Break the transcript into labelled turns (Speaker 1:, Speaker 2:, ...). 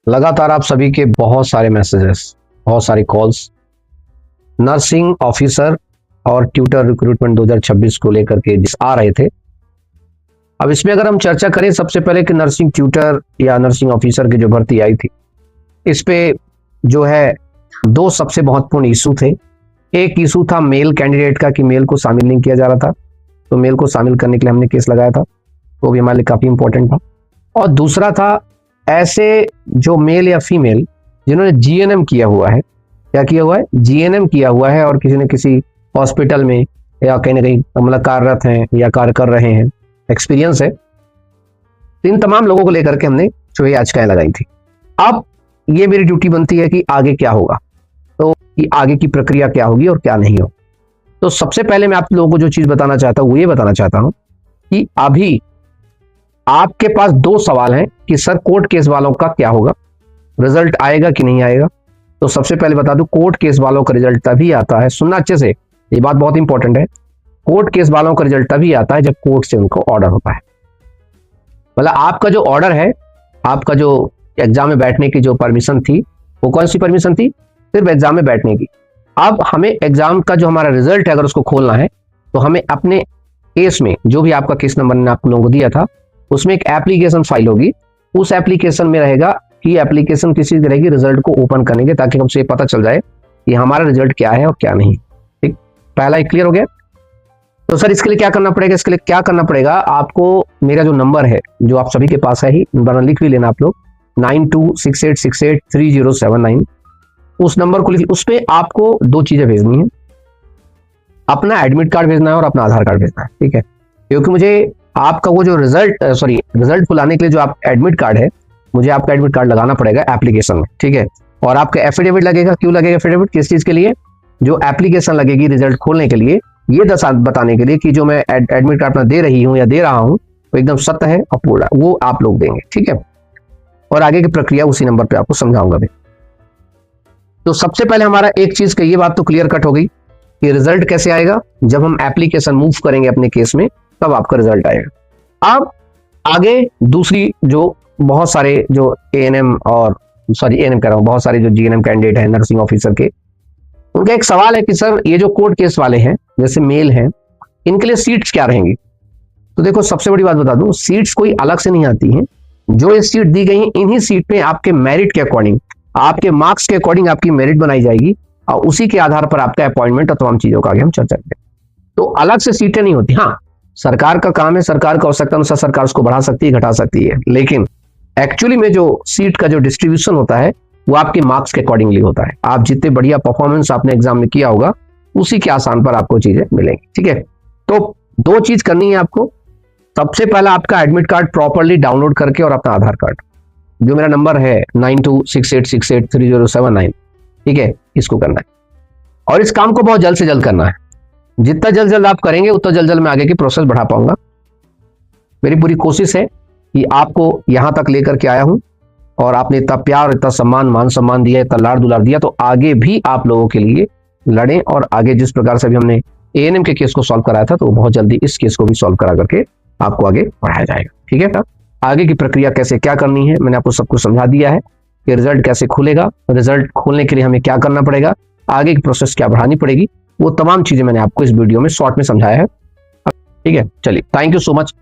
Speaker 1: लगातार आप सभी के बहुत सारे मैसेजेस, बहुत सारी कॉल्स नर्सिंग ऑफिसर और ट्यूटर रिक्रूटमेंट 2026 को लेकर के आ रहे थे। अब इसमें अगर हम चर्चा करें सबसे पहले कि नर्सिंग ट्यूटर या नर्सिंग ऑफिसर की जो भर्ती आई थी, इस पे जो है दो सबसे महत्वपूर्ण इशू थे। एक इशू था मेल कैंडिडेट का कि मेल को शामिल नहीं किया जा रहा था, तो मेल को शामिल करने के लिए हमने केस लगाया था, वो भी हमारे लिए काफी इंपॉर्टेंट था। और दूसरा था ऐसे जो मेल या फीमेल जिन्होंने जीएनएम किया हुआ है, क्या किया हुआ है, जीएनएम किया हुआ है और किसी न किसी हॉस्पिटल में या कहीं ना कहीं मतलब कार्यरत हैं या कार्य कर रहे हैं, एक्सपीरियंस है, तो इन तमाम लोगों को लेकर के हमने जो ये याचिकाएं लगाई थी। अब ये मेरी ड्यूटी बनती है कि आगे क्या होगा, तो कि आगे की प्रक्रिया क्या होगी और क्या नहीं हो। तो सबसे पहले मैं आप लोगों को जो चीज बताना चाहता हूं वो ये बताना चाहता हूं कि अभी आपके पास दो सवाल हैं कि सर कोर्ट केस वालों का क्या होगा, रिजल्ट आएगा कि नहीं आएगा। तो सबसे पहले बता दूं, कोर्ट केस वालों का रिजल्ट तभी आता है, सुनना अच्छे से, ये बात बहुत इंपॉर्टेंट है, कोर्ट केस वालों का रिजल्ट तभी आता है जब कोर्ट से उनको ऑर्डर होता है। मतलब आपका जो ऑर्डर है, आपका जो एग्जाम में बैठने की जो परमिशन थी, वो कौन सी परमिशन थी, सिर्फ एग्जाम में बैठने की। अब हमें एग्जाम का जो हमारा रिजल्ट है अगर उसको खोलना है, तो हमें अपने केस में जो भी आपका केस नंबर ने आप लोगों को दिया था, उसमें एक एप्लीकेशन फाइल होगी, उस एप्लीकेशन में रहेगा कि एप्लीकेशन किसी तरह की रिजल्ट को ओपन करने के, ताकि हमसे पता चल जाए कि हमारा रिजल्ट क्या है और क्या नहीं। ठीक, पहला एक क्लियर हो गया। तो सर इसके लिए क्या करना पड़ेगा, इसके लिए क्या करना पड़ेगा, आपको मेरा जो नंबर है जो आप सभी के पास है ही, नंबर लिख भी लेना आप लोग, 9268683079, उस नंबर को लिख, उस पर आपको दो चीजें भेजनी है, अपना एडमिट कार्ड भेजना है और अपना आधार कार्ड भेजना है। ठीक है, क्योंकि मुझे आपका वो जो रिजल्ट खुलाने के लिए जो आप एडमिट कार्ड है, मुझे आपका एडमिट कार्ड लगाना पड़ेगा एप्लीकेशन में। ठीक है, और आपका एफिडेविट लगेगा। क्यों लगेगा एफिडेविट, किस चीज के लिए, जो एप्लीकेशन लगेगी रिजल्ट खोलने के लिए, ये बताने के लिए कि जो मैं एडमिट कार्ड अपना दे रही हूँ या दे रहा हूँ वो एकदम सत्य है और पूरा, वो आप लोग देंगे। ठीक है, और आगे की प्रक्रिया उसी नंबर पे आपको समझाऊंगा मैं। तो सबसे पहले हमारा एक चीज का ये बात तो क्लियर कट हो गई कि रिजल्ट कैसे आएगा, जब हम एप्लीकेशन मूव करेंगे अपने केस में तब आपका रिजल्ट आएगा। अब आगे दूसरी जो बहुत सारे जो एएनएम और एएनएम कह रहा हूं, बहुत सारे जो जीएनएम कैंडिडेट हैं नर्सिंग ऑफिसर के, उनका एक सवाल है कि सर ये जो कोर्ट केस वाले हैं जैसे मेल हैं, इनके लिए सीट्स क्या रहेंगी। तो देखो सबसे बड़ी बात बता दूं, सीट्स कोई अलग से नहीं आती हैं, जो ये सीट दी गई है इन्हीं सीट पे आपके मेरिट के अकॉर्डिंग, आपके मार्क्स के अकॉर्डिंग आपकी मेरिट बनाई जाएगी और उसी के आधार पर आपका अपॉइंटमेंट और तमाम चीजों का आगे हम चर्चा करेंगे। तो अलग से सीटें नहीं होती। हाँ, सरकार का काम है, सरकार का आवश्यकता अनुसार सरकार उसको बढ़ा सकती है, घटा सकती है, लेकिन एक्चुअली में जो सीट का जो डिस्ट्रीब्यूशन होता है वो आपके मार्क्स के अकॉर्डिंगली होता है। आप जितने बढ़िया परफॉर्मेंस आपने एग्जाम में किया होगा उसी के आसान पर आपको चीजें मिलेंगी। ठीक है, तो दो चीज करनी है आपको। सबसे पहला आपका एडमिट कार्ड प्रॉपरली डाउनलोड करके और अपना आधार कार्ड, जो मेरा नंबर है 9268683079, ठीक है, इसको करना है और इस काम को बहुत जल्द से जल्द करना है। जितना जल्द आप करेंगे उतना जल्द मैं आगे की प्रोसेस बढ़ा पाऊंगा। मेरी पूरी कोशिश है कि आपको यहां तक लेकर के आया हूं और आपने इतना प्यार, इतना सम्मान, मान सम्मान दिया, इतना लाड़ दुलार दिया, तो आगे भी आप लोगों के लिए लड़ें और आगे जिस प्रकार से भी हमने एएनएम के केस को सॉल्व कराया था, तो बहुत जल्दी इस केस को भी सॉल्व करा करके आपको आगे बढ़ाया जाएगा। ठीक है, आगे की प्रक्रिया कैसे क्या करनी है मैंने आपको सब कुछ समझा दिया है कि रिजल्ट कैसे खुलेगा, रिजल्ट खोलने के लिए हमें क्या करना पड़ेगा, आगे की प्रोसेस क्या बढ़ानी पड़ेगी, वो तमाम चीजें मैंने आपको इस वीडियो में शॉर्ट में समझाया है। ठीक है, चलिए, थैंक यू सो मच।